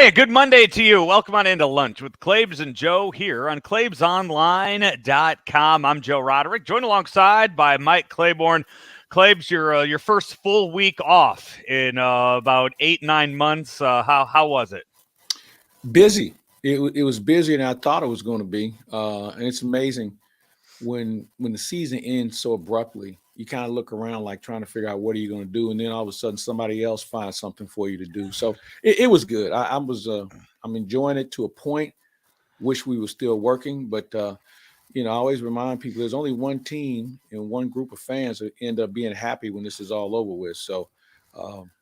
Hey, good Monday to you. Welcome on into lunch with Claibs and Joe here on claibsonline.com. I'm Joe Roderick, joined alongside by Mike Claiborne. Claibs, your first full week off in about 8-9 months. How was it? Busy. It was busier than I thought it was going to be, and it's amazing when the season ends so abruptly. You kind of look around like trying to figure out what are you going to do, and then all of a sudden somebody else finds something for you to do. So it was good. I'm enjoying it to a point. Wish we were still working, but I always remind people there's only one team and one group of fans that end up being happy when this is all over with. So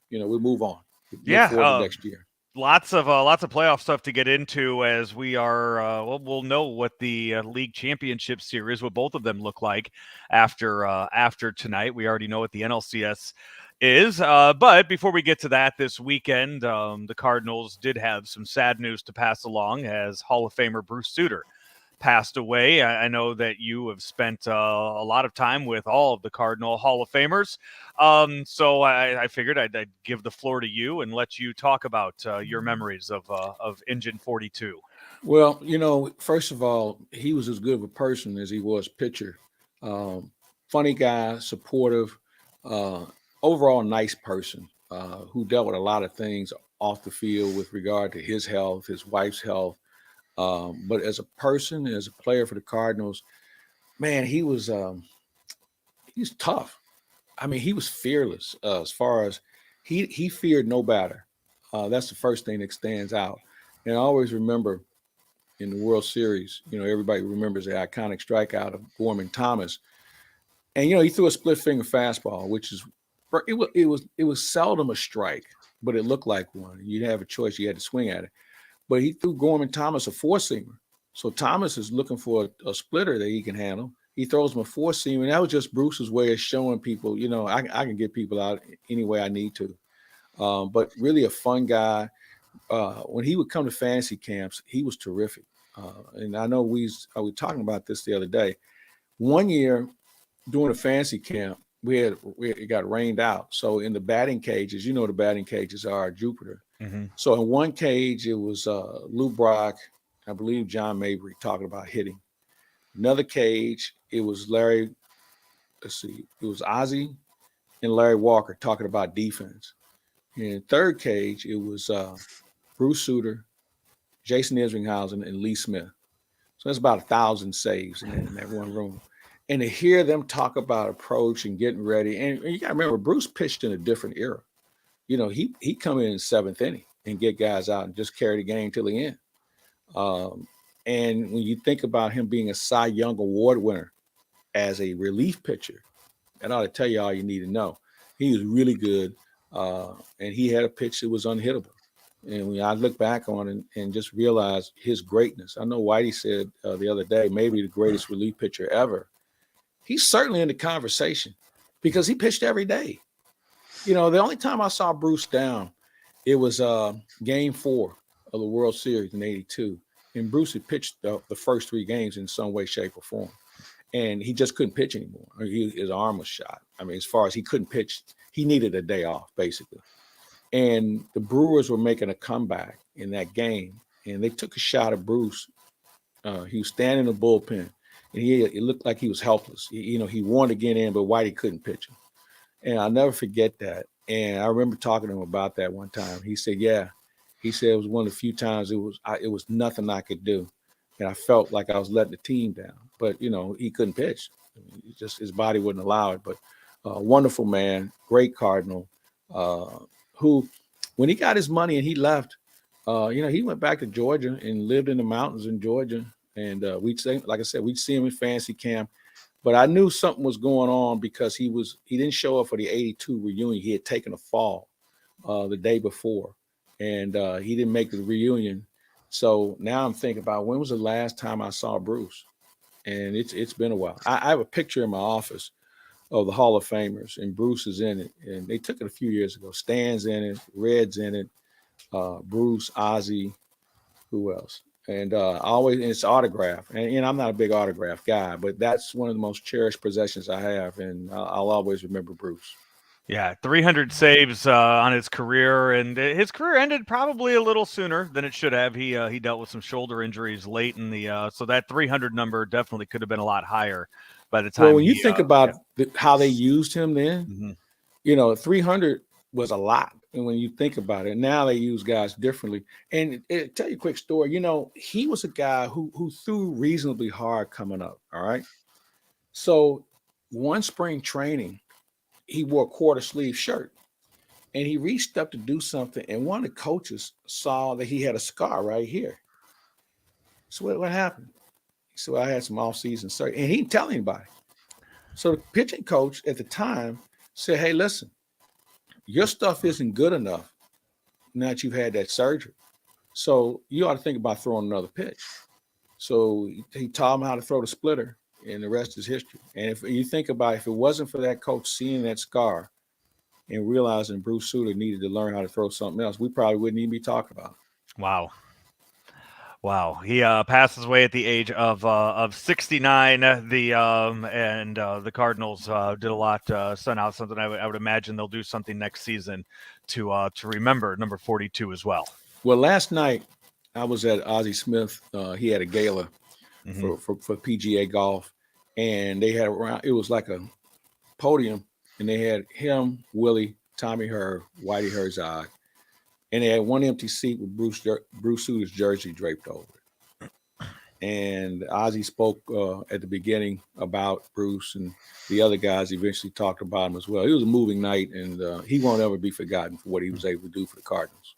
we move on. Look forward to next year. Lots of playoff stuff to get into as we are. We'll know what the league championship series, what both of them look like after tonight. We already know what the NLCS is. But before we get to that, this weekend, the Cardinals did have some sad news to pass along as Hall of Famer Bruce Sutter passed away. I know that you have spent a lot of time with all of the Cardinal Hall of Famers. So I figured I'd give the floor to you and let you talk about your memories of Engine 42. Well, first of all, he was as good of a person as he was pitcher. Funny guy, supportive, overall nice person who dealt with a lot of things off the field with regard to his health, his wife's health. But as a person, as a player for the Cardinals, man, he was tough. I mean, he was fearless as far as he feared no batter. That's the first thing that stands out. And I always remember in the World Series, everybody remembers the iconic strikeout of Gorman Thomas. And he threw a split finger fastball, which is it was seldom a strike, but it looked like one. You didn't have a choice; you had to swing at it. But he threw Gorman Thomas a four-seamer. So Thomas is looking for a splitter that he can handle. He throws him a four-seamer, and that was just Bruce's way of showing people, I can get people out any way I need to. But really a fun guy. When he would come to fantasy camps, he was terrific. And I know we were talking about this the other day. One year during a fantasy camp, it got rained out. So in the batting cages, the batting cages are at Jupiter. Mm-hmm. So in one cage, it was Lou Brock, I believe John Mabry talking about hitting. Another cage, it was it was Ozzie and Larry Walker talking about defense. In the third cage, it was Bruce Sutter, Jason Isringhausen, and Lee Smith. So that's about 1,000 saves in that one room. And to hear them talk about approach and getting ready, and you got to remember, Bruce pitched in a different era. He come in the seventh inning and get guys out and just carry the game till the end. And when you think about him being a Cy Young Award winner as a relief pitcher, that ought to tell you all you need to know. He was really good, and he had a pitch that was unhittable. And when I look back on it and just realize his greatness, I know Whitey said the other day, maybe the greatest relief pitcher ever. He's certainly in the conversation because he pitched every day. The only time I saw Bruce down, it was Game 4 of the World Series in '82, and Bruce had pitched the first 3 games in some way, shape, or form, and he just couldn't pitch anymore. His arm was shot. I mean, as far as he couldn't pitch, he needed a day off, basically. And the Brewers were making a comeback in that game, and they took a shot at Bruce. He was standing in the bullpen, and it looked like he was helpless. He wanted to get in, but Whitey couldn't pitch him. And I'll never forget that. And I remember talking to him about that one time. He said, yeah. He said it was one of the few times it was nothing I could do. And I felt like I was letting the team down. But, he couldn't pitch. Just his body wouldn't allow it. But wonderful man, great Cardinal, who, when he got his money and he left, he went back to Georgia and lived in the mountains in Georgia. And we'd see him in fantasy camp. But I knew something was going on because he didn't show up for the '82 reunion. He had taken a fall the day before, and he didn't make the reunion. So now I'm thinking about when was the last time I saw Bruce, and it's been a while. I have a picture in my office of the Hall of Famers, and Bruce is in it, and they took it a few years ago. Stan's in it, Red's in it, Bruce, Ozzie, who else? And it's autographed. And I'm not a big autograph guy, but that's one of the most cherished possessions I have. And I'll always remember Bruce. Yeah, 300 saves on his career, and his career ended probably a little sooner than it should have. He dealt with some shoulder injuries late in the so that 300 number definitely could have been a lot higher by the Well, time when you he. think about how they used him then, Mhm. 300 was a lot. And when you think about it, now they use guys differently. And tell you a quick story. He was a guy who threw reasonably hard coming up. All right. So one spring training, he wore a quarter sleeve shirt and he reached up to do something. And one of the coaches saw that he had a scar right here. So what happened? He said, well, I had some off-season surgery. And he didn't tell anybody. So the pitching coach at the time said, hey, listen, your stuff isn't good enough now that you've had that surgery. So you ought to think about throwing another pitch. So he taught him how to throw the splitter, and the rest is history. And if you think about it, if it wasn't for that coach seeing that scar and realizing Bruce Sutter needed to learn how to throw something else, we probably wouldn't even be talking about it. Wow. Wow, he passes away at the age of 69. The Cardinals did a lot, sent out something. I would imagine they'll do something next season to remember number 42 as well. Well, last night I was at Ozzie Smith. He had a gala for PGA golf, and they had around. It was like a podium, and they had him, Willie, Tommy Herr, Whitey Herzog, and they had one empty seat with Bruce Sutter's jersey draped over it. And Ozzie spoke at the beginning about Bruce, and the other guys eventually talked about him as well. It was a moving night, and he won't ever be forgotten for what he was able to do for the Cardinals.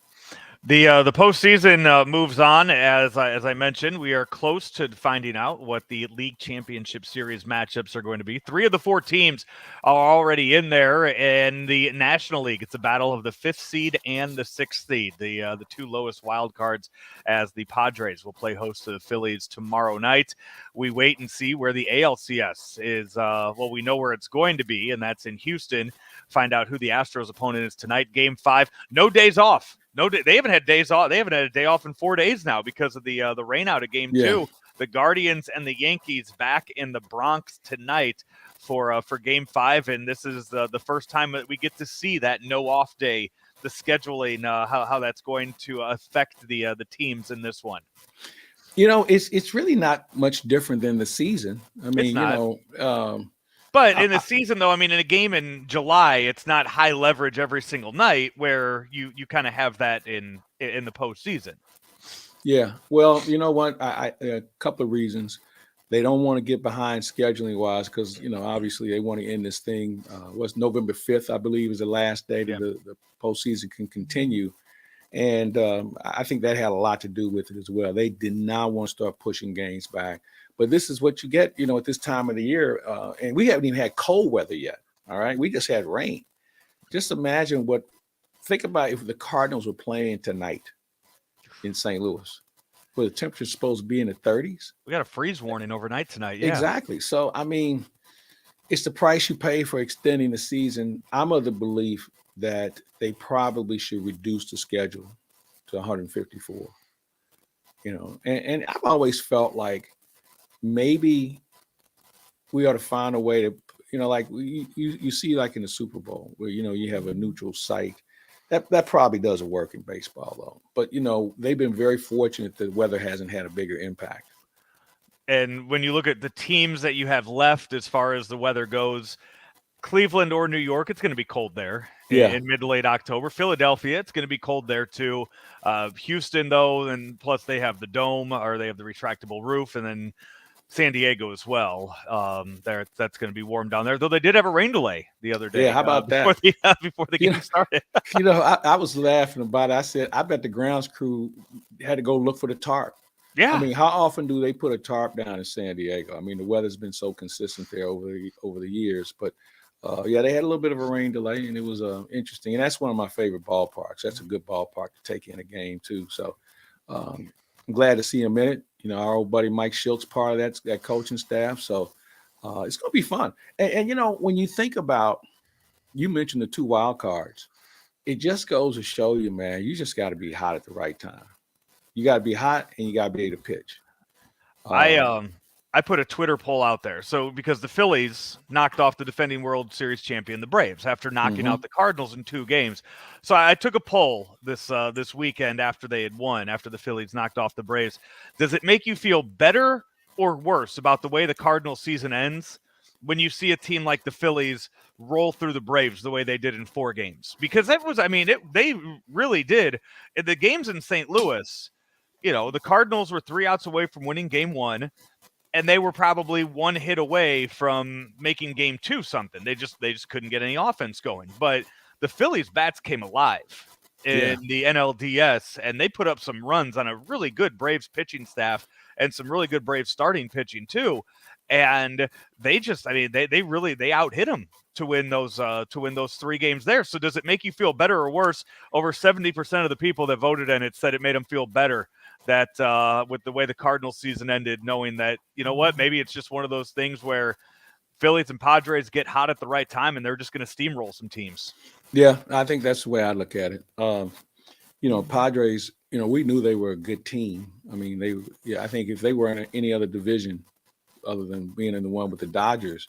The postseason moves on. As I mentioned, we are close to finding out what the League Championship Series matchups are going to be. 3 of the 4 teams are already in there, in the National League. It's a battle of the 5th seed and the 6th seed, the 2 lowest wild cards, as the Padres will play host to the Phillies tomorrow night. We wait and see where the ALCS is. We know where it's going to be, and that's in Houston. Find out who the Astros opponent is tonight. Game 5. No days off. No, they haven't had days off. They haven't had a day off in 4 days now because of the rain out of Game 2. The Guardians and the Yankees back in the Bronx tonight for Game 5, and this is the first time that we get to see that no off day. The scheduling, how that's going to affect the teams in this one. It's really not much different than the season. I mean, but in the season, though, I mean, in a game in July, it's not high leverage every single night where you kind of have that in the postseason. Yeah. Well, you know what? I a couple of reasons. They don't want to get behind scheduling wise because, obviously they want to end this thing. What's November 5th, I believe, is the last day that the postseason can continue. And I think that had a lot to do with it as well. They did not want to start pushing games back. But this is what you get, at this time of the year. And we haven't even had cold weather yet. All right. We just had rain. Just imagine think about if the Cardinals were playing tonight in St. Louis, where the temperature's supposed to be in the 30s. We got a freeze warning overnight tonight. Yeah. Exactly. So, I mean, it's the price you pay for extending the season. I'm of the belief that they probably should reduce the schedule to 154. And I've always felt like maybe we ought to find a way to, like you see like in the Super Bowl where, you have a neutral site. That probably doesn't work in baseball, though. But, they've been very fortunate that weather hasn't had a bigger impact. And when you look at the teams that you have left as far as the weather goes, Cleveland or New York, it's going to be cold there in mid to late October. Philadelphia, it's going to be cold there too. Houston, though, and plus they have the dome or they have the retractable roof, and then San Diego as well. That's going to be warm down there, though they did have a rain delay the other day. Yeah, how about that? Before the game started. I was laughing about it. I said, I bet the grounds crew had to go look for the tarp. Yeah. I mean, how often do they put a tarp down in San Diego? I mean, the weather's been so consistent there over the years. But, they had a little bit of a rain delay, and it was interesting. And that's one of my favorite ballparks. That's a good ballpark to take in a game, too. So I'm glad to see him in it. Our old buddy Mike Schiltz, part of that coaching staff. So it's going to be fun. And when you think about, you mentioned the 2 wild cards, it just goes to show you, man, you just got to be hot at the right time. You got to be hot and you got to be able to pitch. I put a Twitter poll out there. So because the Phillies knocked off the defending World Series champion, the Braves, after knocking out the Cardinals in 2 games. So I took a poll this weekend after they had won, after the Phillies knocked off the Braves. Does it make you feel better or worse about the way the Cardinals season ends when you see a team like the Phillies roll through the Braves the way they did in 4 games? Because that was, they really did. In the games in St. Louis, the Cardinals were 3 outs away from winning game 1. And they were probably 1 hit away from making game 2 something. They just couldn't get any offense going. But the Phillies bats came alive in the NLDS, and they put up some runs on a really good Braves pitching staff and some really good Braves starting pitching too. And they just, they really out hit them to win those 3 games there. So does it make you feel better or worse? Over 70% of the people that voted in it said it made them feel better that with the way the Cardinals season ended, knowing that, maybe it's just one of those things where Phillies and Padres get hot at the right time and they're just going to steamroll some teams. Yeah, I think that's the way I look at it. Padres, we knew they were a good team. I think if they were in any other division other than being in the one with the Dodgers,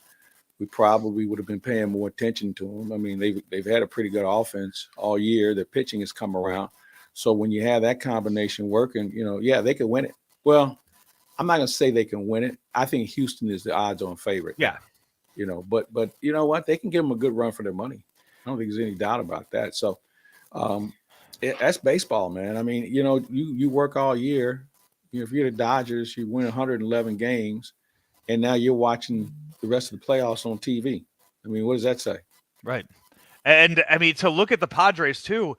we probably would have been paying more attention to them. They've had a pretty good offense all year. Their pitching has come around. So when you have that combination working, they could win it. Well, I'm not going to say they can win it. I think Houston is the odds-on favorite. Yeah. But you know what? They can give them a good run for their money. I don't think there's any doubt about that. So that's baseball, man. You work all year. If you're the Dodgers, you win 111 games, and now you're watching the rest of the playoffs on TV. What does that say? Right. And, to look at the Padres, too,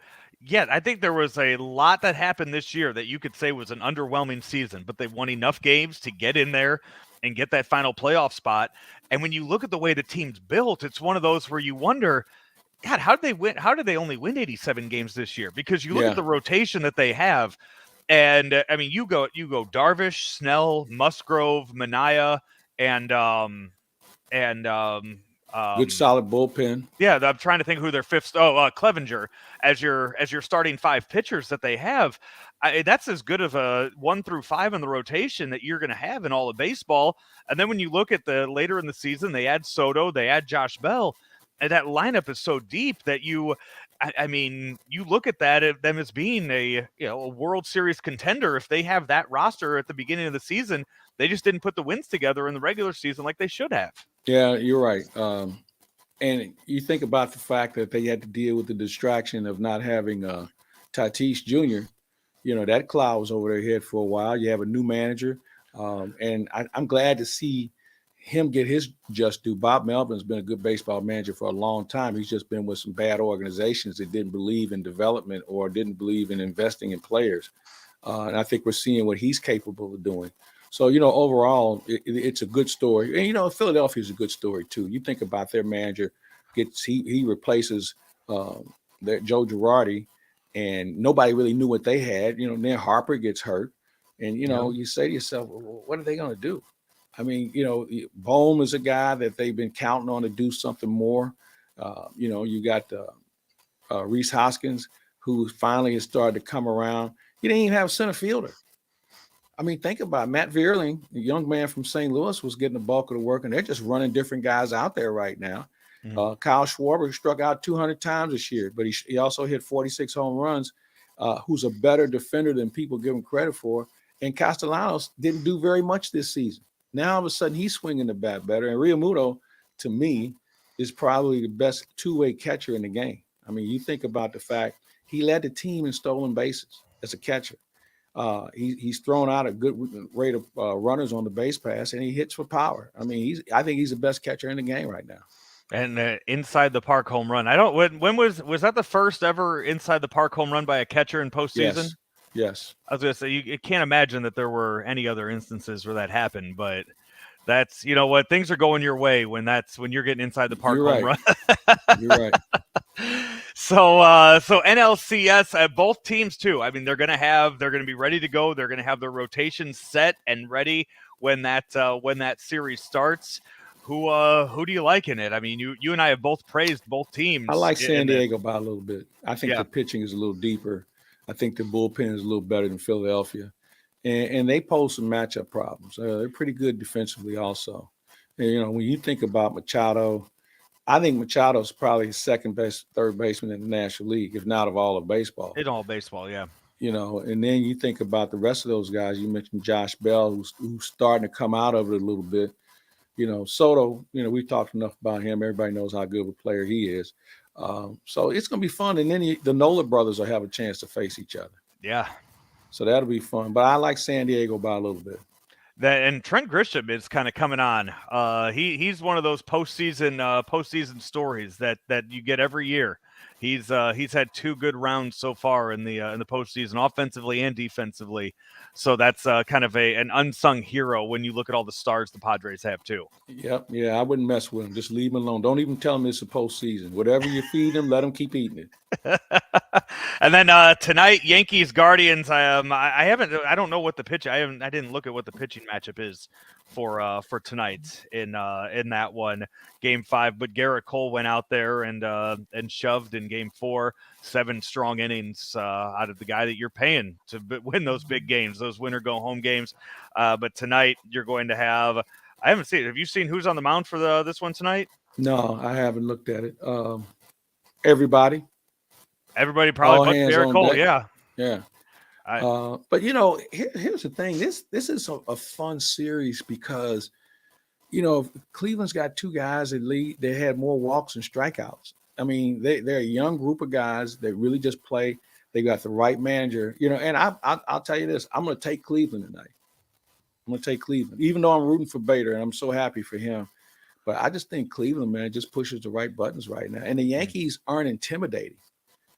yeah, I think there was a lot that happened this year that you could say was an underwhelming season, but they won enough games to get in there and get that final playoff spot. And when you look at the way the team's built, it's one of those where you wonder, God, how did they win? How did they only win 87 games this year? Because you look at the rotation that they have, and you go Darvish, Snell, Musgrove, Manaea, and good solid bullpen. Yeah, I'm trying to think who their fifth. Clevenger as your starting 5 pitchers that they have. That's as good of a 1 through 5 in the rotation that you're going to have in all of baseball. And then when you look at the later in the season, they add Soto, they add Josh Bell, and that lineup is so deep that you look at them as being a World Series contender. If they have that roster at the beginning of the season, they just didn't put the wins together in the regular season like they should have. Yeah, you're right. And you think about the fact that they had to deal with the distraction of not having Tatis Jr. That cloud was over their head for a while. You have a new manager. And I'm glad to see him get his just due. Bob Melvin's been a good baseball manager for a long time. He's just been with some bad organizations that didn't believe in development or didn't believe in investing in players. And I think we're seeing what he's capable of doing. So, overall, it's a good story. And, Philadelphia is a good story, too. You think about their manager, he replaces their Joe Girardi, and nobody really knew what they had. Then Harper gets hurt. And, you say to yourself, well, what are they going to do? Bohm is a guy that they've been counting on to do something more. You got Rhys Hoskins, who finally has started to come around. You didn't even have a center fielder. Think about it. Matt Vierling, the young man from St. Louis, was getting the bulk of the work, and they're just running different guys out there right now. Mm-hmm. Kyle Schwarber struck out 200 times this year, but he also hit 46 home runs, who's a better defender than people give him credit for. And Castellanos didn't do very much this season. Now, all of a sudden, he's swinging the bat better. And Realmuto, to me, is probably the best two-way catcher in the game. You think about the fact he led the team in stolen bases as a catcher. He's thrown out a good rate of runners on the base pass, and he hits for power. I think he's the best catcher in the game right now. And inside the park home run. When was that the first ever inside the park home run by a catcher in postseason? Yes. I was going to say, you can't imagine that there were any other instances where that happened, but that's, things are going your way when you're getting inside the park home run. You're right. So NLCS, both teams too. They're going to be ready to go. They're going to have their rotation set and ready when that series starts. Who do you like in it? You and I have both praised both teams. I like San Diego by a little bit. I think the pitching is a little deeper. I think the bullpen is a little better than Philadelphia. and they pose some matchup problems. They're pretty good defensively also. And, when you think about Machado, I think Machado's probably second best third baseman in the National League, if not of all of baseball. In all baseball, yeah. And then you think about the rest of those guys. You mentioned Josh Bell, who's starting to come out of it a little bit. Soto, we've talked enough about him. Everybody knows how good of a player he is. So it's going to be fun. And then the Nola brothers will have a chance to face each other. Yeah. So that'll be fun. But I like San Diego by a little bit. And Trent Grisham is kind of coming on. He's one of those postseason stories that you get every year. He's had 2 good rounds so far in the postseason, offensively and defensively. So that's kind of an unsung hero when you look at all the stars the Padres have too. Yep. Yeah, I wouldn't mess with him. Just leave him alone. Don't even tell him it's a postseason. Whatever you feed him, let him keep eating it. And then tonight, Yankees Guardians. I don't know what the pitch. I didn't look at what the pitching matchup is for tonight in that one, Game 5. But Garrett Cole went out there and shoved in Game 4, 7 strong innings out of the guy that you're paying to win those big games, those winner go home games. But tonight you're going to have. I haven't seen it. Have you seen who's on the mound for this one tonight? No, I haven't looked at it. Everybody probably but Garrett Cole. Deck. Yeah. But here's the thing. This is a fun series because Cleveland's got 2 guys that lead. They had more walks and strikeouts. I mean, they're a young group of guys that really just play. They got the right manager. And I'll tell you this. I'm going to take Cleveland tonight. I'm going to take Cleveland, even though I'm rooting for Bader and I'm so happy for him. But I just think Cleveland, man, just pushes the right buttons right now. And the Yankees aren't intimidating.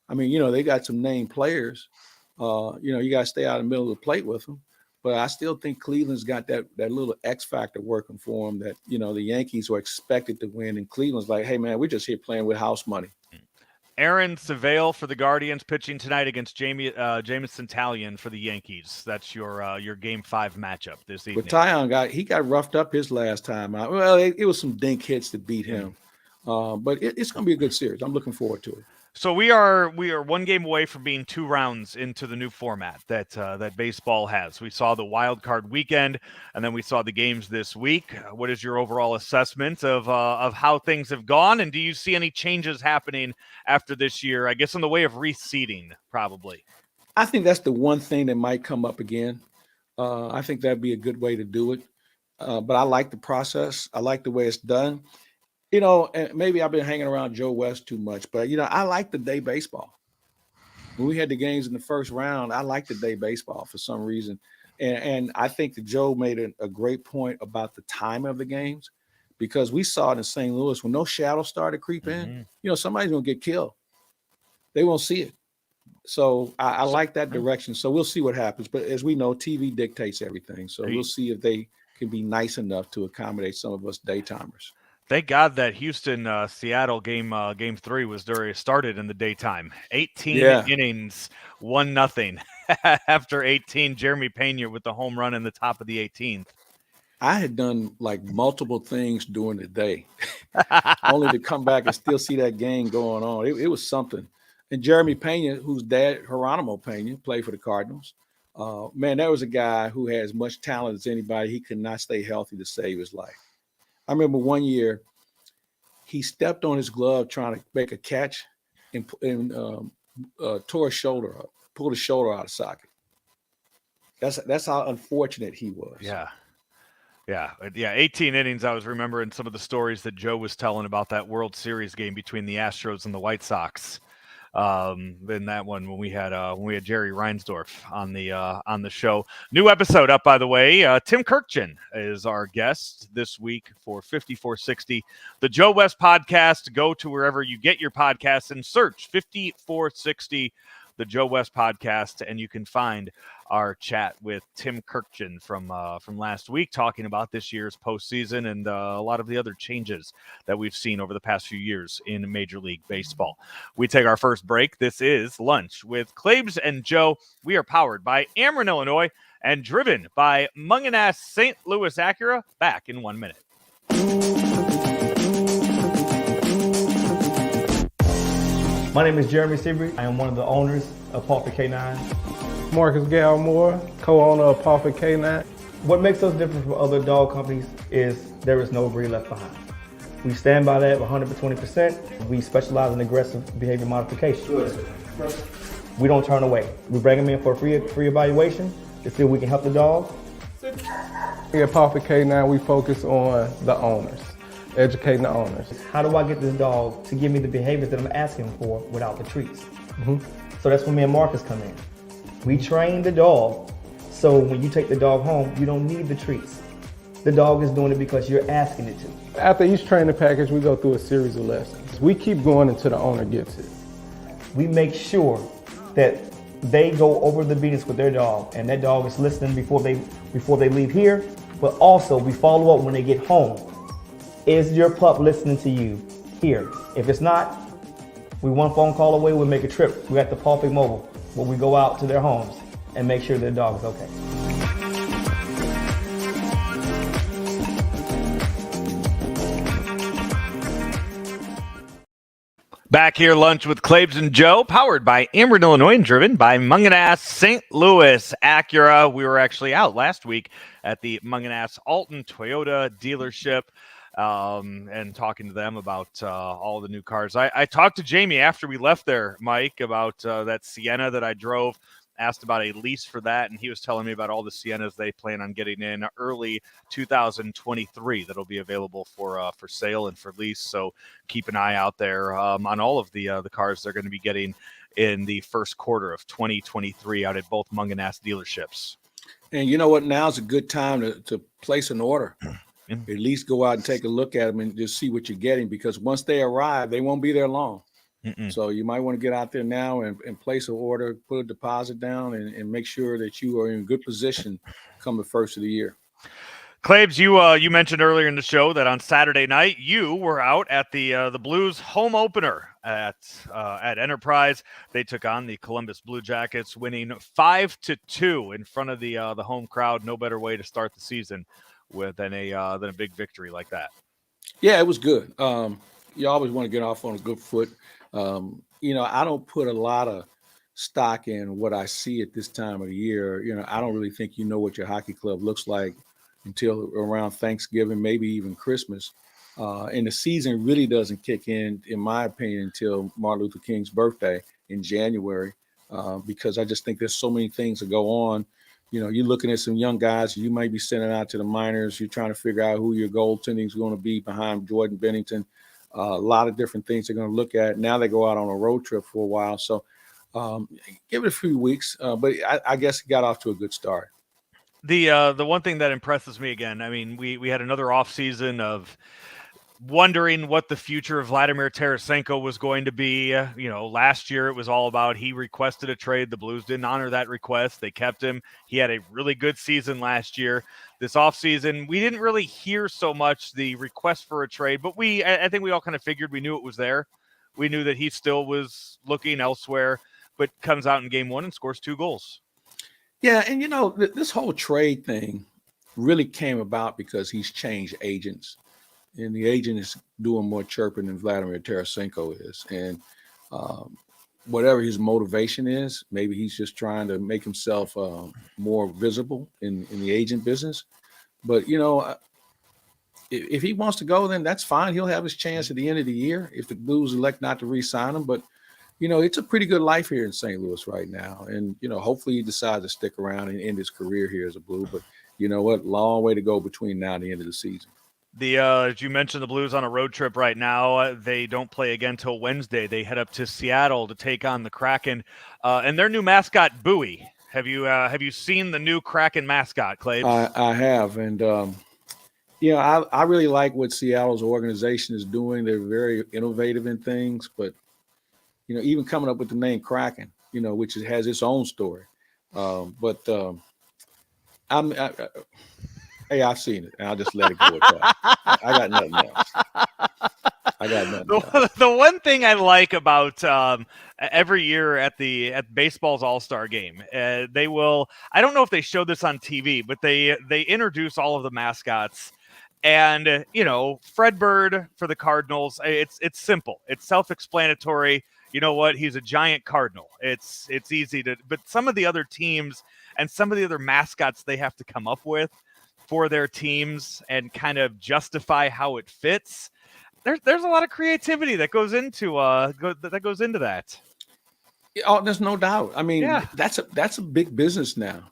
I mean, they got some named players. You got to stay out of the middle of the plate with them. But I still think Cleveland's got that little X factor working for them that, the Yankees are expected to win. And Cleveland's like, hey, man, we're just here playing with house money. Aaron Sevale for the Guardians pitching tonight against Jamison Talion for the Yankees. That's your Game 5 matchup this evening. But Talion got roughed up his last time out. Well, it was some dink hits to beat him. But it's going to be a good series. I'm looking forward to it. So we are 1 game away from being 2 rounds into the new format that baseball has. We saw the wild card weekend, and then we saw the games this week. What is your overall assessment of how things have gone, and do you see any changes happening after this year? I guess in the way of reseeding, probably. I think that's the one thing that might come up again. I think that'd be a good way to do it. But I like the process. I like the way it's done. And maybe I've been hanging around Joe West too much, but, I like the day baseball. When we had the games in the first round, I like the day baseball for some reason. And I think that Joe made a great point about the time of the games because we saw it in St. Louis when those shadows started creeping in, somebody's going to get killed. They won't see it. So I like that direction. So we'll see what happens. But as we know, TV dictates everything. So we'll see if they can be nice enough to accommodate some of us daytimers. Thank God that Houston-Seattle game 3 started in the daytime. 18 innings, 1-0. After 18, Jeremy Pena with the home run in the top of the 18th. I had done like multiple things during the day, only to come back and still see that game going on. It was something. And Jeremy Pena, whose dad, Geronimo Pena, played for the Cardinals. Man, that was a guy who had as much talent as anybody. He could not stay healthy to save his life. I remember one year he stepped on his glove trying to make a catch and tore his shoulder up, pulled his shoulder out of socket. That's how unfortunate he was. Yeah. 18 innings. I was remembering some of the stories that Joe was telling about that World Series game between the Astros and the White Sox. In that one when we had Jerry Reinsdorf on the show. New episode up, by the way. Tim Kirkjian is our guest this week for 5460, the Joe West podcast. Go to wherever you get your podcasts and search 5460, the Joe West podcast, and you can find our chat with Tim Kirkjian from last week, talking about this year's postseason and a lot of the other changes that we've seen over the past few years in Major League Baseball. We take our first break. This is Lunch with Claibs and Joe. We are powered by Ameren, Illinois, and driven by Mungenast St. Louis Acura. Back in 1 minute. My name is Jeremy Seabury. I am one of the owners of Pulp K9. Marcus Galmore, co-owner of Pawford K9. What makes us different from other dog companies is there is no breed left behind. We stand by that 120%. We specialize in aggressive behavior modification. We don't turn away. We bring them in for a free evaluation to see if we can help the dog. Here at Pawford K9, we focus on the owners, educating the owners. How do I get this dog to give me the behaviors that I'm asking for without the treats? So that's when me and Marcus come in. We train the dog, so when you take the dog home, you don't need the treats. The dog is doing it because you're asking it to. After each training package, we go through a series of lessons. We keep going until the owner gets it. We make sure that they go over the beatings with their dog, and that dog is listening before they leave here, but also we follow up when they get home. Is your pup listening to you here? If it's not, we one phone call away, we'll make a trip. We got the Pawford Mobile, where we go out to their homes and make sure their dog is okay. Back here, lunch with Claibs and Joe, powered by Ameren, Illinois, and driven by Munganass St. Louis Acura. We were actually out last week at the Munganass Alton Toyota dealership and talking to them about all the new cars. I talked to Jamie after we left there, Mike, about that Sienna that I drove. Asked about a lease for that, and he was telling me about all the Siennas they plan on getting in early 2023 that'll be available for sale and for lease. So keep an eye out there on all of the cars they're going to be getting in the first quarter of 2023 out at both Munganass dealerships. And you know what? Now's a good time to place an order. At least go out and take a look at them and just see what you're getting, because once they arrive, they won't be there long. So you might want to get out there now and place an order, put a deposit down, and make sure that you are in good position come the first of the year. Claibs, you mentioned earlier in the show that on Saturday night you were out at the Blues home opener at Enterprise. They took on the Columbus Blue Jackets, winning 5-2 in front of the home crowd. No better way to start the season than a big victory like that. Yeah, it was good. You always want to get off on a good foot. I don't put a lot of stock in what I see at this time of the year. I don't really think you know what your hockey club looks like until around Thanksgiving, maybe even Christmas. And the season really doesn't kick in my opinion, until Martin Luther King's birthday in January, because I just think there's so many things that go on. You're looking at some young guys you might be sending out to the minors. You're trying to figure out who your goaltending is going to be behind Jordan Bennington. A lot of different things they're going to look at. Now they go out on a road trip for a while. So give it a few weeks, but I guess it got off to a good start. The one thing that impresses me again, I mean, we had another offseason of wondering what the future of Vladimir Tarasenko was going to be. Last year it was all about he requested a trade. The Blues didn't honor that request. They kept him. He had a really good season last year. This offseason, we didn't really hear so much the request for a trade, but I think we all kind of figured, we knew it was there. We knew that he still was looking elsewhere, but comes out in game one and scores 2 goals. Yeah, and this whole trade thing really came about because he's changed agents. And the agent is doing more chirping than Vladimir Tarasenko is. And whatever his motivation is, maybe he's just trying to make himself more visible in the agent business. But, if he wants to go, then that's fine. He'll have his chance at the end of the year if the Blues elect not to re-sign him. But, it's a pretty good life here in St. Louis right now. And, hopefully he decides to stick around and end his career here as a Blue. But you know what? Long way to go between now and the end of the season. As you mentioned, the Blues on a road trip right now. They don't play again till Wednesday. They head up to Seattle to take on the Kraken and their new mascot, Bowie. Have you seen the new Kraken mascot, Claibs? I have, and I really like what Seattle's organization is doing. They're very innovative in things, but even coming up with the name Kraken, which has its own story. Hey, I've seen it, and I'll just let it go with that. I got nothing else. The one thing I like about every year at baseball's All-Star game, they will. I don't know if they show this on TV, but they introduce all of the mascots. And Fred Bird for the Cardinals. It's simple. It's self-explanatory. you know what, he's a giant cardinal. It's easy to, but some of the other teams and some of the other mascots they have to come up with for their teams and kind of justify how it fits. There's a lot of creativity that goes into that. Oh, there's no doubt. I mean, Yeah. that's a big business now.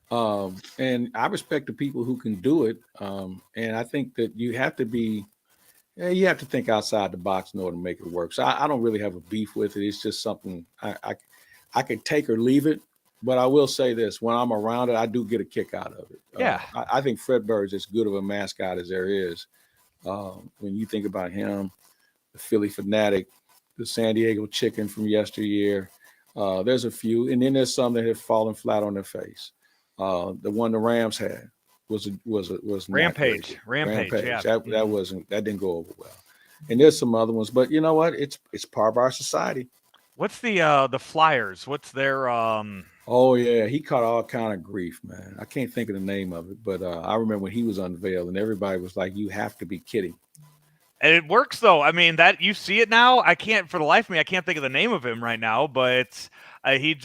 And I respect the people who can do it. And I think that you have to think outside the box in order to make it work. So I don't really have a beef with it. It's just something I could take or leave it. But I will say this: when I'm around it, I do get a kick out of it. Yeah. I think Fred Bird's as good of a mascot as there is. When you think about him, the Philly Fanatic, the San Diego Chicken from yesteryear, there's a few, and then there's some that have fallen flat on their face. The one the Rams had was Rampage. Yeah. That didn't go over well. And there's some other ones, but you know what? It's part of our society. What's the Flyers? What's their Oh yeah, he caught all kind of grief, man. I can't think of the name of it, but I remember when he was unveiled, and everybody was like, "You have to be kidding!" And it works though. I mean, that you see it now. I can't, for the life of me, I can't think of the name of him right now. But he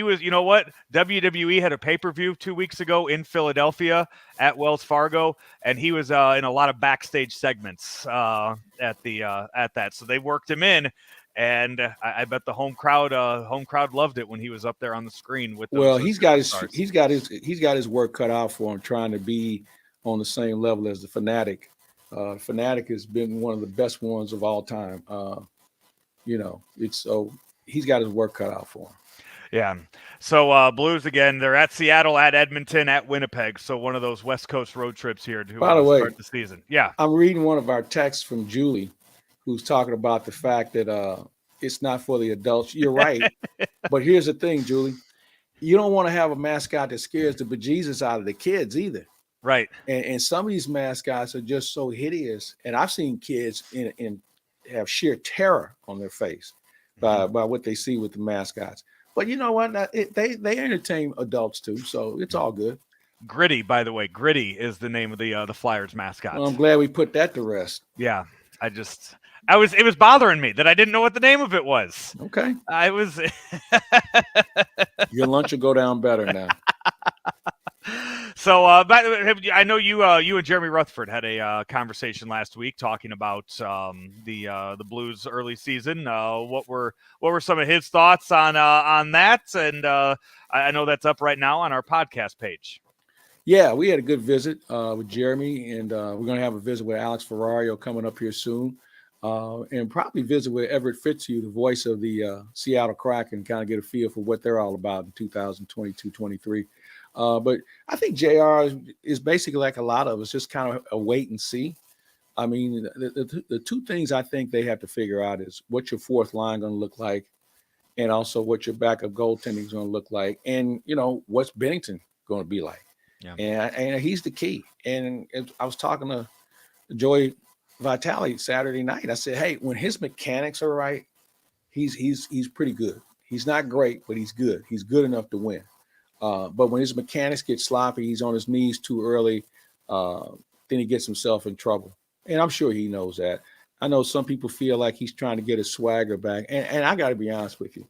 was. You know what? WWE had a pay-per-view 2 weeks ago in Philadelphia at Wells Fargo, and he was in a lot of backstage segments at that. So they worked him in. And I bet the home crowd loved it when he was up there on the screen with. Well, he's got his work cut out for him, trying to be on the same level as the Fanatic. Fanatic has been one of the best ones of all time. He's got his work cut out for him. Yeah. So Blues again. They're at Seattle, at Edmonton, at Winnipeg. So one of those West Coast road trips here to start the season. Yeah. I'm reading one of our texts from Julie, who's talking about the fact that it's not for the adults. You're right. But here's the thing, Julie. You don't want to have a mascot that scares the bejesus out of the kids either. Right. And some of these mascots are just so hideous. And I've seen kids have sheer terror on their face by what they see with the mascots. But you know what? They entertain adults too. So it's all good. Gritty, by the way. Gritty is the name of the Flyers mascot. Well, I'm glad we put that to rest. Yeah. It was bothering me that I didn't know what the name of it was. Okay. Your lunch will go down better now. So, I know you and Jeremy Rutherford had a conversation last week talking about the Blues early season. What were some of his thoughts on that? And I know that's up right now on our podcast page. Yeah, we had a good visit with Jeremy, and we're going to have a visit with Alex Ferrario coming up here soon, and probably visit with Everett Fitzhugh, the voice of the Seattle Kraken, kind of get a feel for what they're all about in 2022-23. But I think JR is basically like a lot of us, just kind of a wait and see. I mean, the two things I think they have to figure out is what your fourth line going to look like, and also what your backup goaltending is going to look like, and what's Bennington going to be like. Yeah. And he's the key. And I was talking to Joey Vitale Saturday night. I said, hey, when his mechanics are right, he's pretty good. He's not great, but he's good. He's good enough to win. But when his mechanics get sloppy, he's on his knees too early, then he gets himself in trouble. And I'm sure he knows that. I know some people feel like he's trying to get his swagger back. And I got to be honest with you.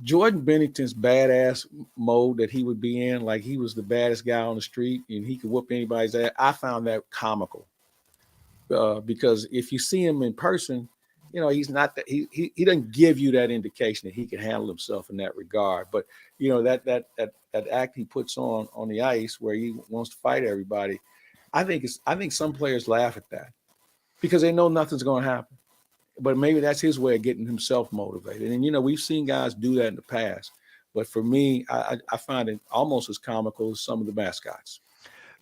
Jordan Bennington's badass mode that he would be in, like he was the baddest guy on the street and he could whoop anybody's ass, I found that comical. Because if you see him in person, he's not that he doesn't give you that indication that he can handle himself in that regard. But that act he puts on the ice where he wants to fight everybody, I think some players laugh at that because they know nothing's going to happen. But maybe that's his way of getting himself motivated. And, we've seen guys do that in the past. But for me, I find it almost as comical as some of the mascots.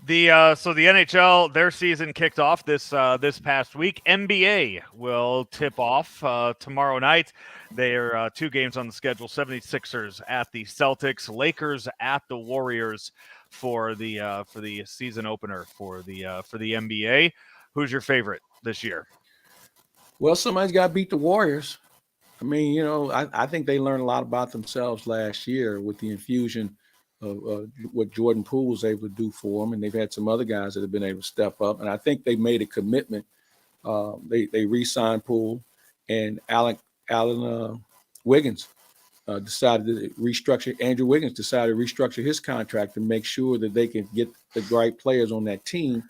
So the NHL, their season kicked off this past week. NBA will tip off tomorrow night. There are 2 games on the schedule, 76ers at the Celtics, Lakers at the Warriors for the season opener for the NBA. Who's your favorite this year? Well, somebody's got to beat the Warriors. I mean, I think they learned a lot about themselves last year with the infusion of what Jordan Poole was able to do for them. And they've had some other guys that have been able to step up. And I think they made a commitment. They re-signed Poole, and Alec Alan Wiggins decided to restructure. Andrew Wiggins decided to restructure his contract to make sure that they can get the right players on that team.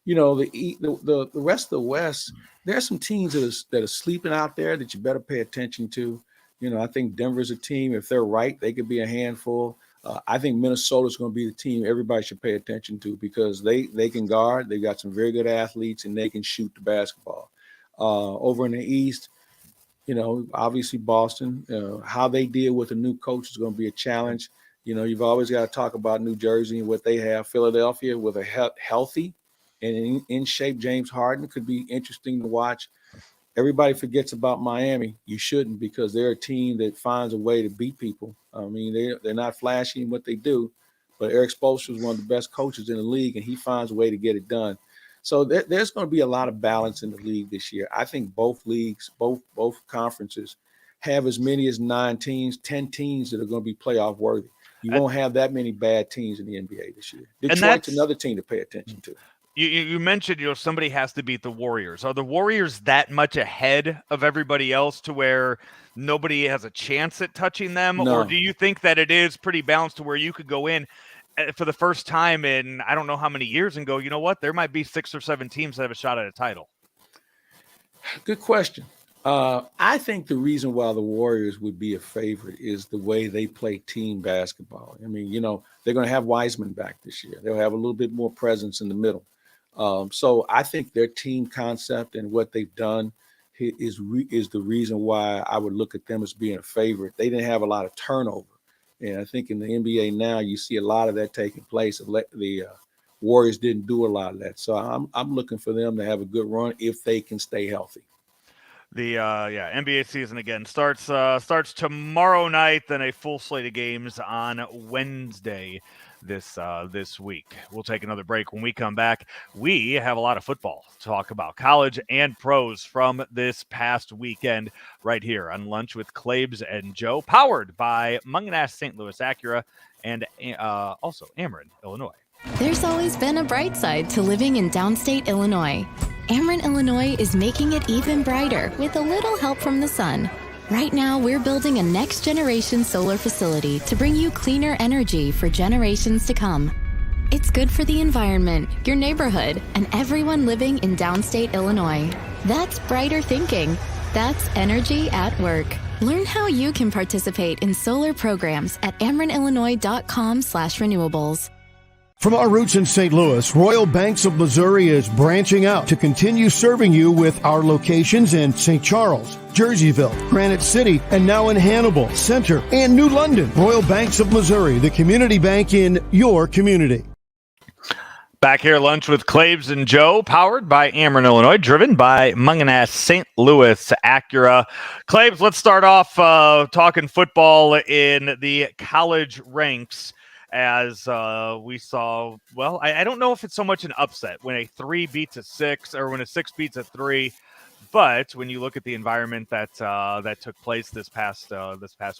You know, the rest of the West, there are some teams that are sleeping out there that you better pay attention to. You know, I think Denver's a team. If they're right, they could be a handful. I think Minnesota's going to be the team everybody should pay attention to because they can guard. They've got some very good athletes, and they can shoot the basketball. Over in the East, you know, obviously Boston, how they deal with a new coach is going to be a challenge. You know, you've always got to talk about New Jersey and what they have. Philadelphia with a healthy and in shape James Harden could be interesting to watch. Everybody forgets about Miami. You shouldn't, because they're a team that finds a way to beat people. I mean, they're not flashy in what they do, but Eric Spoelstra is one of the best coaches in the league, and he finds a way to get it done. So there's going to be a lot of balance in the league this year. I think both leagues, both conferences have as many as 9 teams, 10 teams that are going to be playoff worthy. You won't have that many bad teams in the NBA this year. Detroit's another team to pay attention to. You mentioned, you know, somebody has to beat the Warriors. Are the Warriors that much ahead of everybody else to where nobody has a chance at touching them? No. Or do you think that it is pretty balanced to where you could go in for the first time in I don't know how many years and go, you know what, there might be 6 or 7 teams that have a shot at a title? Good question. I think the reason why the Warriors would be a favorite is the way they play team basketball. I mean, you know, they're going to have Wiseman back this year. They'll have a little bit more presence in the middle. So I think their team concept and what they've done is the reason why I would look at them as being a favorite. They didn't have a lot of turnover. And I think in the NBA now, you see a lot of that taking place. The Warriors didn't do a lot of that. So I'm looking for them to have a good run if they can stay healthy. The NBA season again starts tomorrow night, then a full slate of games on Wednesday this week. We'll take another break. When we come back, we have a lot of football to talk about, college and pros from this past weekend, right here on Lunch with Claibs and Joe, powered by Mungenast St. Louis Acura and also Ameren, Illinois. There's always been a bright side to living in downstate Illinois. Ameren, Illinois is making it even brighter with a little help from the sun. Right now, we're building a next-generation solar facility to bring you cleaner energy for generations to come. It's good for the environment, your neighborhood, and everyone living in downstate Illinois. That's brighter thinking. That's energy at work. Learn how you can participate in solar programs at amerenillinois.com/renewables. From our roots in St. Louis, Royal Banks of Missouri is branching out to continue serving you with our locations in St. Charles, Jerseyville, Granite City, and now in Hannibal, Center, and New London. Royal Banks of Missouri, the community bank in your community. Back here, Lunch with Claibs and Joe, powered by Ameren, Illinois, driven by Mungenast St. Louis Acura. Claibs, let's start off talking football in the college ranks. As we saw, well, I don't know if it's so much an upset when a 3 beats a 6 or when a 6 beats a 3, but when you look at the environment that took place this past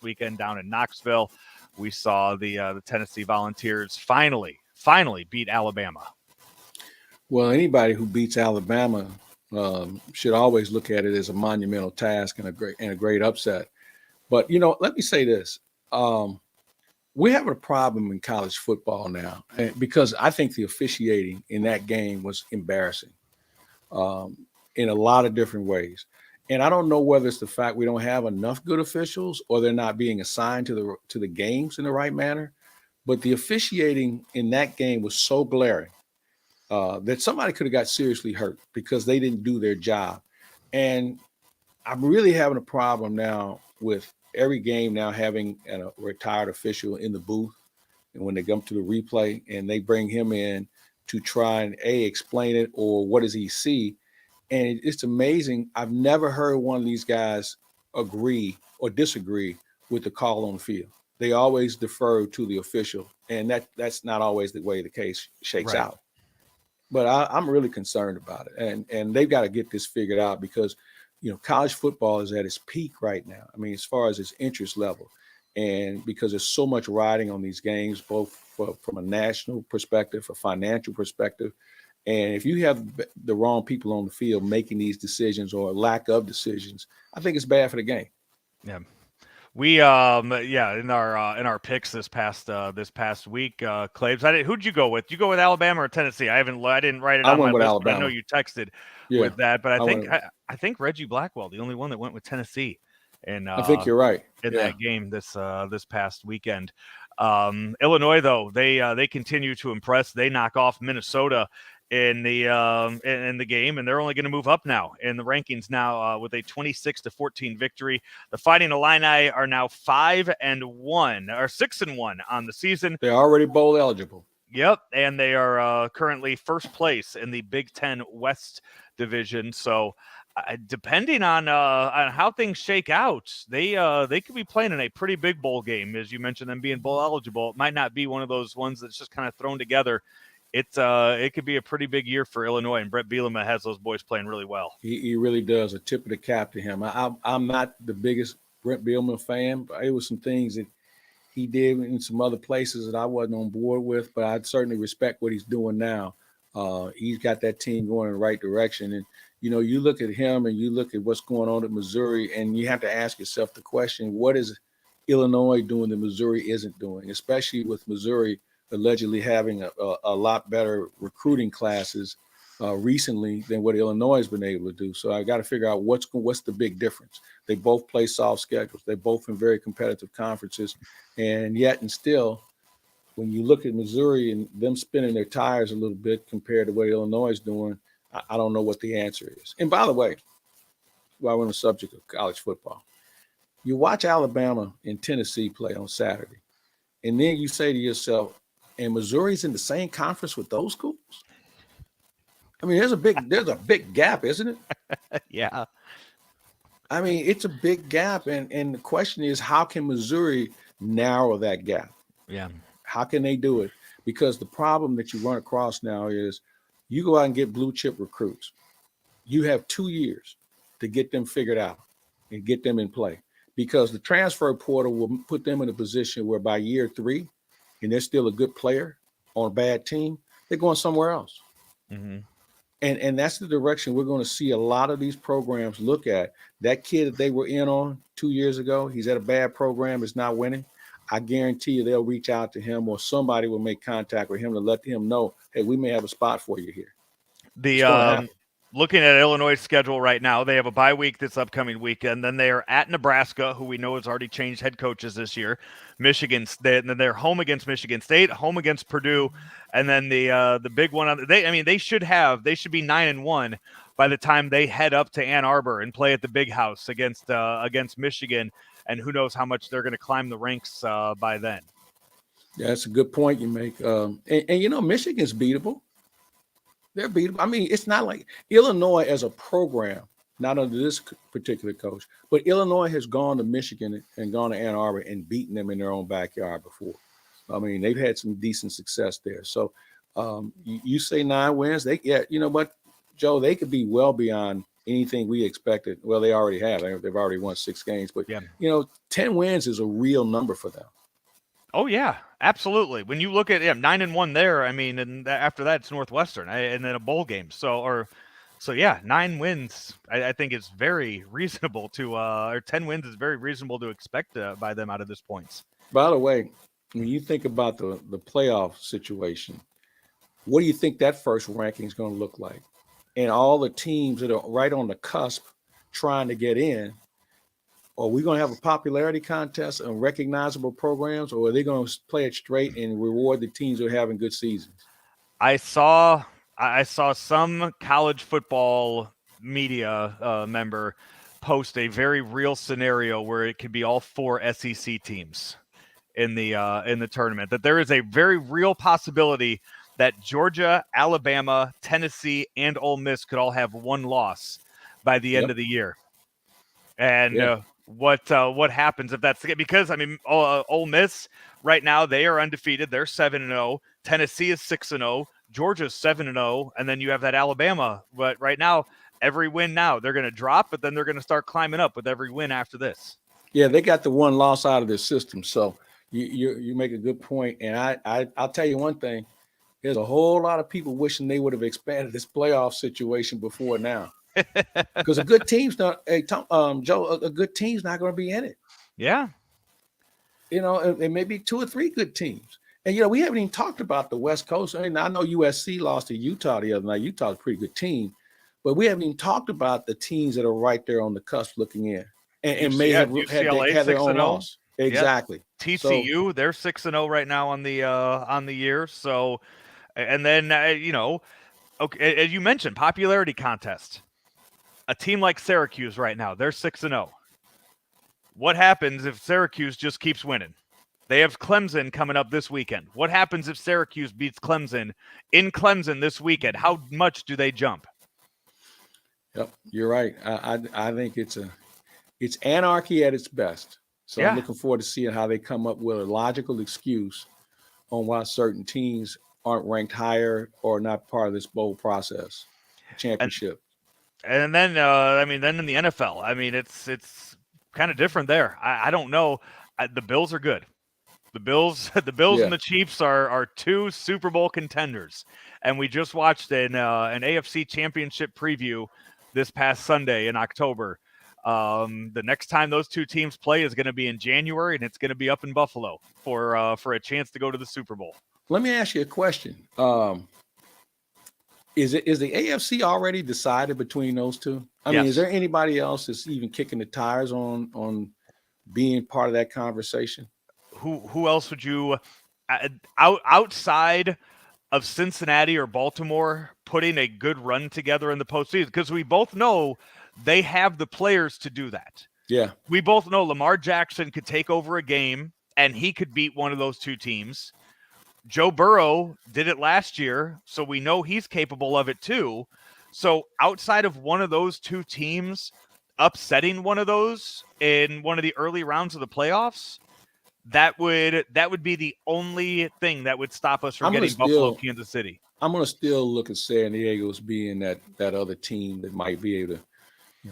weekend down in Knoxville, we saw the Tennessee Volunteers finally beat Alabama. Well, anybody who beats Alabama should always look at it as a monumental task and a great upset. But you know, let me say this. We have a problem in college football now because I think the officiating in that game was embarrassing in a lot of different ways. And I don't know whether it's the fact we don't have enough good officials or they're not being assigned to the games in the right manner. But the officiating in that game was so glaring that somebody could have got seriously hurt because they didn't do their job. And I'm really having a problem now with every game now having a retired official in the booth, and when they come to the replay and they bring him in to try and explain it or what does he see. And it's amazing. I've never heard one of these guys agree or disagree with the call on the field. They always defer to the official, and that's not always the way the case shakes out. But I'm really concerned about it, and they've got to get this figured out because you know, college football is at its peak right now. I mean, as far as its interest level, and because there's so much riding on these games, both from a national perspective, a financial perspective, And if you have the wrong people on the field making these decisions or lack of decisions, I think it's bad for the game. Yeah. We in our picks this past week, Claibs, who'd you go with? Did you go with Alabama or Tennessee? I didn't write it I on my went with list, Alabama. but I know you texted Yeah, with that. But I think Reggie Blackwell, the only one that went with Tennessee, and I think you're right in that game this past weekend. Illinois, though, they continue to impress. They knock off Minnesota in the game, and they're only going to move up now in the rankings now with a 26-14 victory. The Fighting Illini are now 5-1 or 6-1 on the season. They're already bowl eligible. Yep, and they are currently first place in the Big Ten West Division. So, depending on how things shake out, they could be playing in a pretty big bowl game, as you mentioned, them being bowl eligible. It might not be one of those ones that's just kind of thrown together. It could be a pretty big year for Illinois, and Brett Bielema has those boys playing really well. He really does. A tip of the cap to him. I'm not the biggest Brett Bielema fan, but it was some things that he did in some other places that I wasn't on board with, but I certainly respect what he's doing now. He's got that team going in the right direction. And, you look at him and you look at what's going on at Missouri, and you have to ask yourself the question, what is Illinois doing that Missouri isn't doing, especially with Missouri allegedly having a lot better recruiting classes recently than what Illinois has been able to do. So I got to figure out what's the big difference. They both play soft schedules. They're both in very competitive conferences. And yet and still, when you look at Missouri and them spinning their tires a little bit compared to what Illinois is doing, I don't know what the answer is. And by the way, while we're on the subject of college football, you watch Alabama and Tennessee play on Saturday, and then you say to yourself, and Missouri's in the same conference with those schools? I mean, there's a big gap, isn't it? Yeah. I mean, it's a big gap. And the question is, how can Missouri narrow that gap? Yeah. How can they do it? Because the problem that you run across now is you go out and get blue chip recruits. You have 2 years to get them figured out and get them in play, because the transfer portal will put them in a position where by year 3, and they're still a good player on a bad team, they're going somewhere else. Mm-hmm. And that's the direction we're going to see a lot of these programs look at. That kid that they were in on 2 years ago, he's at a bad program, is not winning. I guarantee you they'll reach out to him, or somebody will make contact with him to let him know, hey, we may have a spot for you here. Looking at Illinois' schedule right now, they have a bye week this upcoming weekend. Then they are at Nebraska, who we know has already changed head coaches this year. Michigan, then they're home against Michigan State, home against Purdue, and then the big one. They should be 9-1 by the time they head up to Ann Arbor and play at the Big House against Michigan. And who knows how much they're going to climb the ranks by then. Yeah, that's a good point you make. And Michigan's beatable. They're beatable. I mean, it's not like Illinois as a program, not under this particular coach, but Illinois has gone to Michigan and gone to Ann Arbor and beaten them in their own backyard before. I mean, they've had some decent success there. So you say 9 wins. You know what, Joe, they could be well beyond anything we expected. Well, they already have. They've already won 6 games. But, 10 wins is a real number for them. Oh, yeah, absolutely. When you look at 9-1 there, I mean, and after that, it's Northwestern and then a bowl game. So 9 wins, I think is very reasonable or 10 wins is very reasonable to expect by them out of this points. By the way, when you think about the playoff situation, what do you think that first ranking is going to look like? And all the teams that are right on the cusp trying to get in, are we going to have a popularity contest and recognizable programs, or are they going to play it straight and reward the teams that are having good seasons? I saw some college football media member post a very real scenario where it could be all 4 SEC teams in the tournament. That there is a very real possibility that Georgia, Alabama, Tennessee, and Ole Miss could all have 1 loss by the end of the year. And what happens if that's the case? Because, I mean, Ole Miss right now, they are undefeated. They're 7-0. Tennessee is 6-0. Georgia's 7-0. And then you have that Alabama. But right now, every win now, they're going to drop, but then they're going to start climbing up with every win after this. Yeah, they got the 1 loss out of their system. So you make a good point. And I'll tell you one thing. There's a whole lot of people wishing they would have expanded this playoff situation before now. Because a good team's not, Joe, a good team's not going to be in it. Yeah. You know, it may be 2 or 3 good teams. And, you know, we haven't even talked about the West Coast. I mean, I know USC lost to Utah the other night. Utah's a pretty good team. But we haven't even talked about the teams that are right there on the cusp looking in. And may have had their own loss. Exactly. Yep. TCU, they're 6-0 right now on the year. So, and then, you know, okay, as you mentioned, popularity contest. A team like Syracuse right now, they're 6-0. What happens if Syracuse just keeps winning? They have Clemson coming up this weekend. What happens if Syracuse beats Clemson in Clemson this weekend? How much do they jump? Yep, you're right. I think it's anarchy at its best. So I'm looking forward to seeing how they come up with a logical excuse on why certain teams aren't ranked higher or not part of this bowl process, championship. And then, then in the NFL, I mean, it's kind of different there. I don't know. The Bills are good. The Bills and the Chiefs are 2 Super Bowl contenders, and we just watched an AFC Championship preview this past Sunday in October. The next time those 2 teams play is going to be in January, and it's going to be up in Buffalo for a chance to go to the Super Bowl. Let me ask you a question. Is the AFC already decided between those 2? I mean, is there anybody else that's even kicking the tires on being part of that conversation? Who else would you outside of Cincinnati or Baltimore putting a good run together in the postseason? Because we both know they have the players to do that. Yeah. We both know Lamar Jackson could take over a game and he could beat one of those 2 teams. Joe Burrow did it last year, so we know he's capable of it too. So outside of one of those 2 teams upsetting one of those in one of the early rounds of the playoffs, that would be the only thing that would stop us from getting Buffalo, Kansas City. I'm going to still look at San Diego as being that other team that might be able to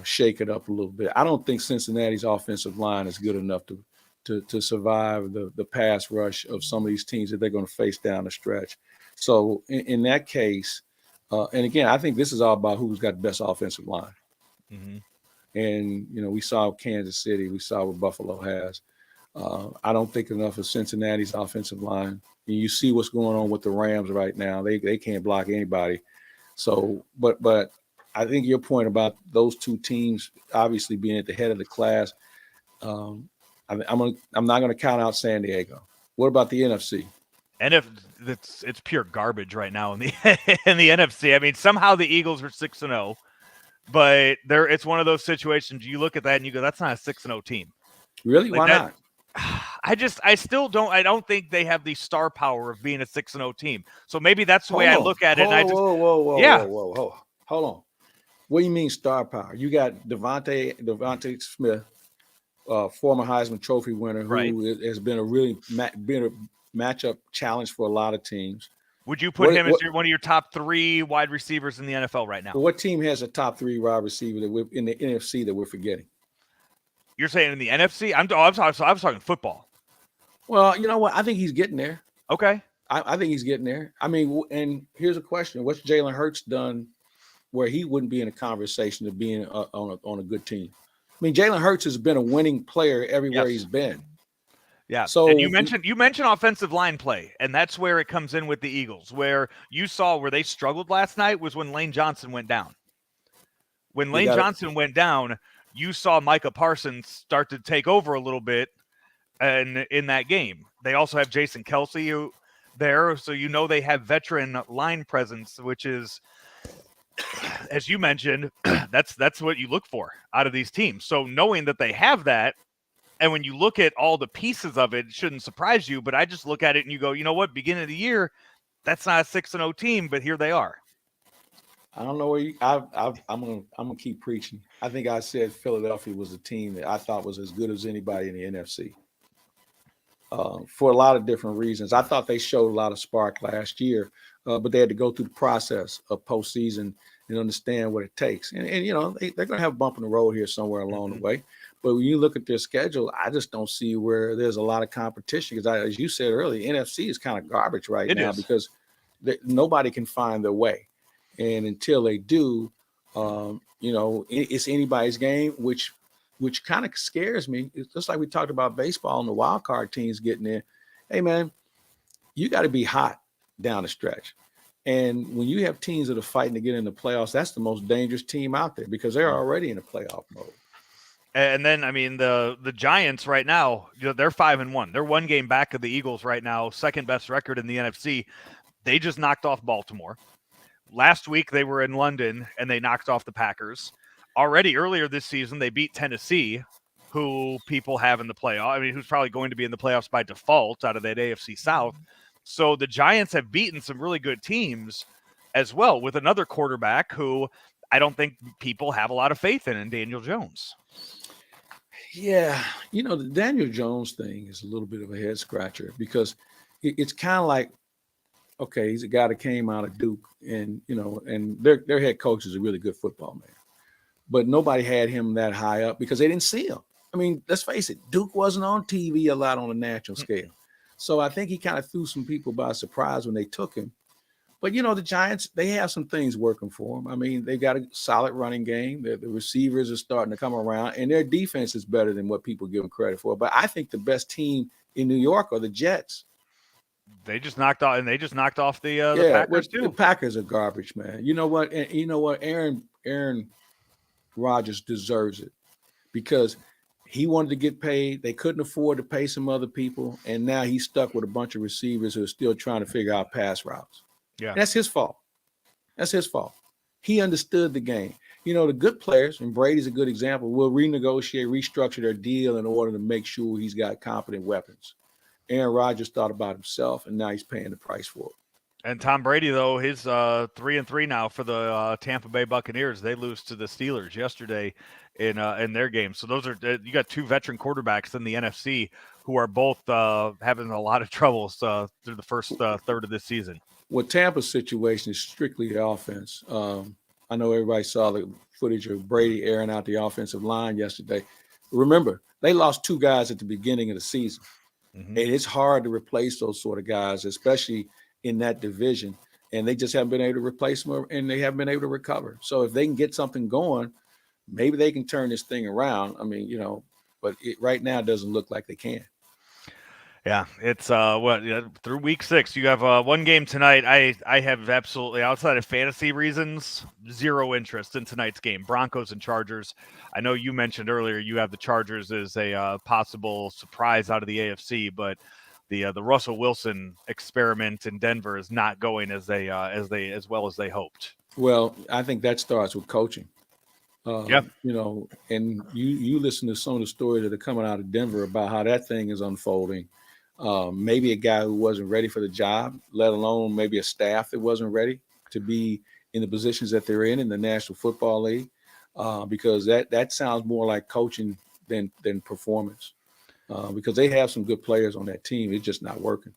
shake it up a little bit. I don't think Cincinnati's offensive line is good enough to survive the pass rush of some of these teams that they're going to face down the stretch. So in that case, and again, I think this is all about who's got the best offensive line. Mm-hmm. And, we saw Kansas City. We saw what Buffalo has. I don't think enough of Cincinnati's offensive line. And you see what's going on with the Rams right now. They can't block anybody. So, but I think your point about those 2 teams obviously being at the head of the class, I'm not going to count out San Diego. What about the NFC? And if it's pure garbage right now in the in the NFC. I mean, somehow the Eagles are 6-0, but it's one of those situations you look at that and you go, that's not a 6-0 team. Really? Why not? I don't think they have the star power of being a 6-0 team. So maybe that's the way I look at it. Whoa. Hold on. What do you mean star power? You got Devontae Smith, former Heisman Trophy winner, who has been a really matchup challenge for a lot of teams. Would you put him as one of your top 3 wide receivers in the NFL right now? What team has a top 3 wide receiver in the NFC that we're forgetting? You're saying in the NFC? I was talking football. Well, you know what? I think he's getting there. Okay. I think he's getting there. I mean, and here's a question. What's Jalen Hurts done where he wouldn't be in a conversation of being on a good team? I mean, Jalen Hurts has been a winning player everywhere he's been. Yeah. So and you mentioned offensive line play, and that's where it comes in with the Eagles. Where you saw where they struggled last night was when Lane Johnson went down. When Lane Johnson went down, you saw Micah Parsons start to take over a little bit, and in that game, they also have Jason Kelce there, so they have veteran line presence, which is, as you mentioned, that's what you look for out of these teams. So knowing that they have that, and when you look at all the pieces of it, it shouldn't surprise you. But I just look at it and you go, you know what? Beginning of the year, that's not a 6-0 team, but here they are. I don't know where I'm gonna keep preaching. I think I said Philadelphia was a team that I thought was as good as anybody in the NFC. For a lot of different reasons. I thought they showed a lot of spark last year, but they had to go through the process of postseason and understand what it takes. And they're going to have a bump in the road here somewhere along the way. But when you look at their schedule, I just don't see where there's a lot of competition. Because as you said earlier, NFC is kind of garbage right now because nobody can find their way. And until they do, it's anybody's game, which kind of scares me. It's just like we talked about baseball and the wild card teams getting in. Hey, man, you got to be hot down the stretch. And when you have teams that are fighting to get in the playoffs, that's the most dangerous team out there because they're already in a playoff mode. And then, I mean, the Giants right now, they're 5-1. They're one game back of the Eagles right now, second best record in the NFC. They just knocked off Baltimore. Last week, they were in London, and they knocked off the Packers. Already earlier this season, they beat Tennessee, who people have in the playoff. I mean, who's probably going to be in the playoffs by default out of that AFC South. So the Giants have beaten some really good teams as well with another quarterback who I don't think people have a lot of faith in Daniel Jones. Yeah, the Daniel Jones thing is a little bit of a head scratcher because it's kind of like, okay, he's a guy that came out of Duke, and and their head coach is a really good football man, but nobody had him that high up because they didn't see him. I mean, let's face it, Duke wasn't on TV a lot on a national scale, so I think he kind of threw some people by surprise when they took him. But the Giants, they have some things working for them. I mean, they got a solid running game. The receivers are starting to come around, and their defense is better than what people give them credit for. But I think the best team in New York are the Jets. They just knocked off the Packers too. The Packers are garbage, man. You know what? And you know what? Aaron Rodgers deserves it because he wanted to get paid. They couldn't afford to pay some other people, and now he's stuck with a bunch of receivers who are still trying to figure out pass routes. Yeah, that's his fault. He understood the game. The good players, and Brady's a good example, will renegotiate, restructure their deal in order to make sure he's got competent weapons. Aaron Rodgers thought about himself, and now he's paying the price for it. And Tom Brady, though, his 3-3 now for the Tampa Bay Buccaneers. They lose to the Steelers yesterday in their game. So those are you got two veteran quarterbacks in the NFC who are both having a lot of troubles through the first third of this season. Well, Tampa's situation is strictly the offense. I know everybody saw the footage of Brady airing out the offensive line yesterday. Remember, they lost two guys at the beginning of the season. Mm-hmm. And it's hard to replace those sort of guys, especially in that division. And they just haven't been able to replace them, and they haven't been able to recover. So if they can get something going, maybe they can turn this thing around. I mean, but right now it doesn't look like they can. Yeah, it's through week 6. You have one game tonight. I have absolutely, outside of fantasy reasons, zero interest in tonight's game. Broncos and Chargers. I know you mentioned earlier you have the Chargers as a possible surprise out of the AFC, but the Russell Wilson experiment in Denver is not going as well as they hoped. Well, I think that starts with coaching. Yeah. And you listen to some of the stories that are coming out of Denver about how that thing is unfolding. Maybe a guy who wasn't ready for the job, let alone maybe a staff that wasn't ready to be in the positions that they're in the National Football League, because that sounds more like coaching than performance, because they have some good players on that team. It's just not working.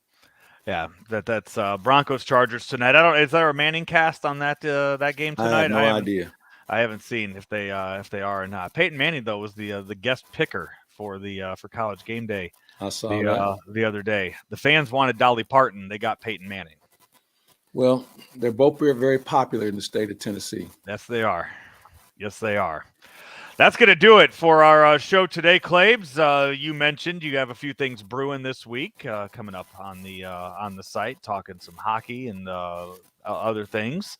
Yeah, that's Broncos Chargers tonight. Is there a Manning cast on that game tonight? I have no idea. I haven't seen if they are or not. Peyton Manning, though, was the guest picker for College Game Day. I saw that the other day. The fans wanted Dolly Parton. They got Peyton Manning. Well, they're both very popular in the state of Tennessee. Yes, they are. Yes, they are. That's going to do it for our show today, Claibs. You mentioned you have a few things brewing this week coming up on the site, talking some hockey and other things.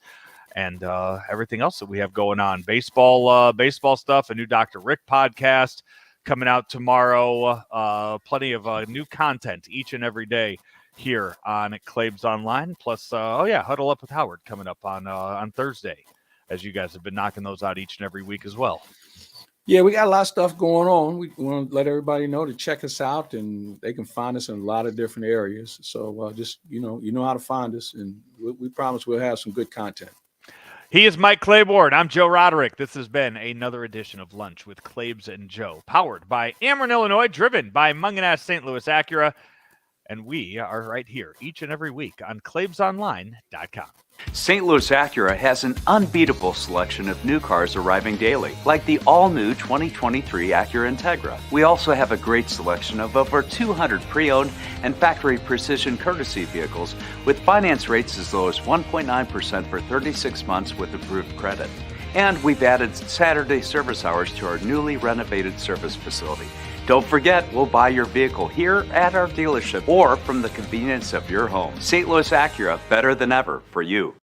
And everything else that we have going on. Baseball stuff, a new Dr. Rick podcast coming out tomorrow. Plenty of new content each and every day here on Claibs Online. Plus, Huddle Up with Howard coming up on Thursday, as you guys have been knocking those out each and every week as well. Yeah, we got a lot of stuff going on. We want to let everybody know to check us out, and they can find us in a lot of different areas. So just, you know how to find us, and we promise we'll have some good content. He is Mike Claiborne. I'm Joe Roderick. This has been another edition of Lunch with Claibs and Joe, powered by Ameren, Illinois, driven by Munganess St. Louis Acura. And we are right here each and every week on claibsonline.com. St. Louis Acura has an unbeatable selection of new cars arriving daily, like the all-new 2023 Acura Integra. We also have a great selection of over 200 pre-owned and factory precision courtesy vehicles with finance rates as low as 1.9% for 36 months with approved credit. And we've added Saturday service hours to our newly renovated service facility. Don't forget, we'll buy your vehicle here at our dealership or from the convenience of your home. St. Louis Acura, better than ever for you.